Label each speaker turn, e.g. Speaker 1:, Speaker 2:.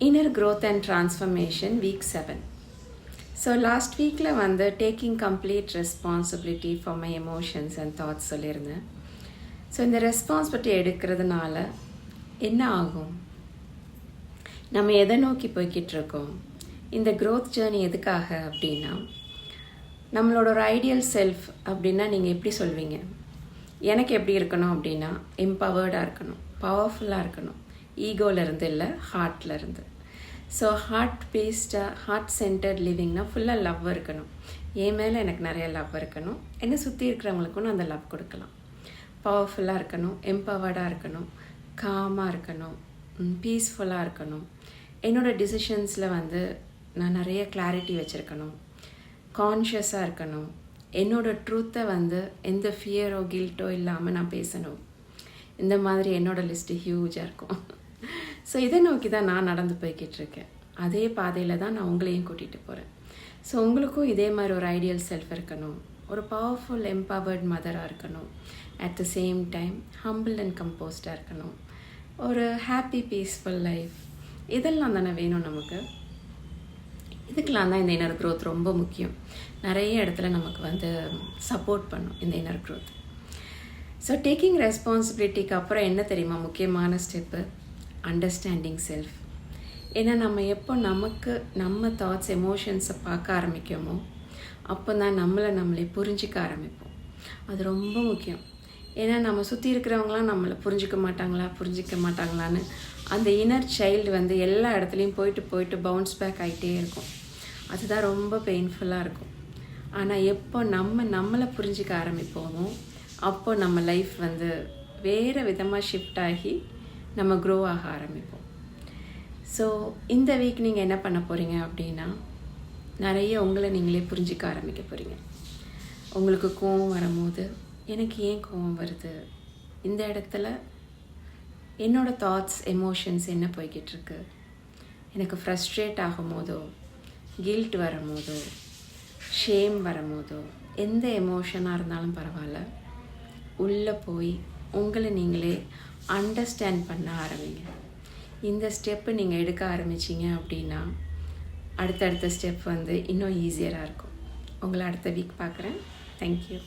Speaker 1: Inner Growth and Transformation Week 7. So last weekல வந்து taking complete responsibility for my emotions and thoughts சொல்லியிருந்தேன். So இந்த responsibility எடுக்கிறதுனால என்ன ஆகும், நம்ம எதை நோக்கி போய்கிட்டு இருக்கோம், இந்த க்ரோத் ஜேர்னி எதுக்காக அப்படின்னா, நம்மளோட ஒரு ஐடியல் செல்ஃப் அப்படின்னா நீங்கள் எப்படி சொல்வீங்க? எனக்கு எப்படி இருக்கணும் அப்படின்னா எம்பவர்டாக இருக்கணும், பவர்ஃபுல்லாக இருக்கணும், ஈகோலேருந்து இல்லை ஹார்ட்லேருந்து. ஸோ ஹார்ட் சென்டர்ட் லிவிங்னா ஃபுல்லாக லவ் இருக்கணும். என் மேலே எனக்கு நிறைய லவ் இருக்கணும், என்னை சுற்றி இருக்கிறவங்களுக்கும் நான் அந்த லவ் கொடுக்கலாம். பவர்ஃபுல்லாக இருக்கணும், எம்பவர்டாக இருக்கணும், காமாக இருக்கணும், பீஸ்ஃபுல்லாக இருக்கணும். என்னோடய டிசிஷன்ஸில் வந்து நான் நிறைய கிளாரிட்டி வச்சுருக்கணும், கான்ஷியஸாக இருக்கணும். என்னோடய ட்ரூத்தை வந்து எந்த ஃபியரோ கில்ட்டோ இல்லாமல் நான் பேசணும். இந்த மாதிரி என்னோடய லிஸ்ட்டு ஹியூஜாக இருக்கும். ஸோ இதை நோக்கி தான் நான் நடந்து போய்கிட்டு இருக்கேன். அதே பாதையில் தான் நான் உங்களையும் கூட்டிகிட்டு போகிறேன். ஸோ உங்களுக்கும் இதே மாதிரி ஒரு ஐடியல் செல்ஃப் இருக்கணும், ஒரு பவர்ஃபுல் எம்பவர்ட் மதராக இருக்கணும், at the same time humble and கம்போஸ்டாக இருக்கணும், ஒரு ஹாப்பி பீஸ்ஃபுல் லைஃப். இதெல்லாம் தானே வேணும் நமக்கு. இதுக்கெலாம் தான் இந்த இன்னர் க்ரோத் ரொம்ப முக்கியம். நிறைய இடத்துல நமக்கு வந்து சப்போர்ட் பண்ணும் இந்த இன்னர் க்ரோத். ஸோ டேக்கிங் ரெஸ்பான்சிபிலிட்டிக்கு அப்புறம் என்ன தெரியுமா முக்கியமான ஸ்டெப்பு? Understanding self. ஏன்னா நம்ம எப்போ நமக்கு நம்ம தாட்ஸ் எமோஷன்ஸை பார்க்க ஆரம்பிக்கோமோ அப்போ தான் நம்மளே புரிஞ்சிக்க ஆரம்பிப்போம். அது ரொம்ப முக்கியம். ஏன்னா நம்ம சுற்றி இருக்கிறவங்களாம் நம்மளை புரிஞ்சிக்க மாட்டாங்களான்னு அந்த இன்னர் சைல்டு வந்து எல்லா இடத்துலையும் போயிட்டு பவுன்ஸ் பேக் ஆகிட்டே இருக்கும். அதுதான் ரொம்ப பெயின்ஃபுல்லாக இருக்கும். ஆனால் எப்போ நம்மளை புரிஞ்சிக்க ஆரம்பிப்போமோ அப்போ நம்ம லைஃப் வந்து வேறு விதமாக ஷிஃப்ட் ஆகி நம்ம க்ரோ ஆக ஆரம்பிப்போம். ஸோ இந்த வீக் நீங்கள் என்ன பண்ண போகிறீங்க அப்படின்னா, நிறைய உங்களை நீங்களே புரிஞ்சிக்க ஆரம்பிக்க போகிறீங்க. உங்களுக்கு கோவம் வரும்போது எனக்கு ஏன் கோவம் வருது, இந்த இடத்துல என்னோடய தாட்ஸ் எமோஷன்ஸ் என்ன போய்கிட்டுருக்கு, எனக்கு ஃப்ரஸ்ட்ரேட் ஆகும் போதோ, கில்ட் வரும்போதோ, ஷேம் வரும்போதோ, எந்த எமோஷனாக இருந்தாலும் பரவாயில்ல, உள்ளே போய் உங்களை நீங்களே அண்டர்ஸ்டாண்ட் பண்ண ஆரம்பிங்க. இந்த ஸ்டெப்பு நீங்கள் எடுக்க ஆரம்பிச்சிங்க அப்படின்னா அடுத்தடுத்த ஸ்டெப் வந்து இன்னும் ஈஸியராக இருக்கும். உங்களை அடுத்த வீக் பார்க்குறேன். தேங்க்யூ.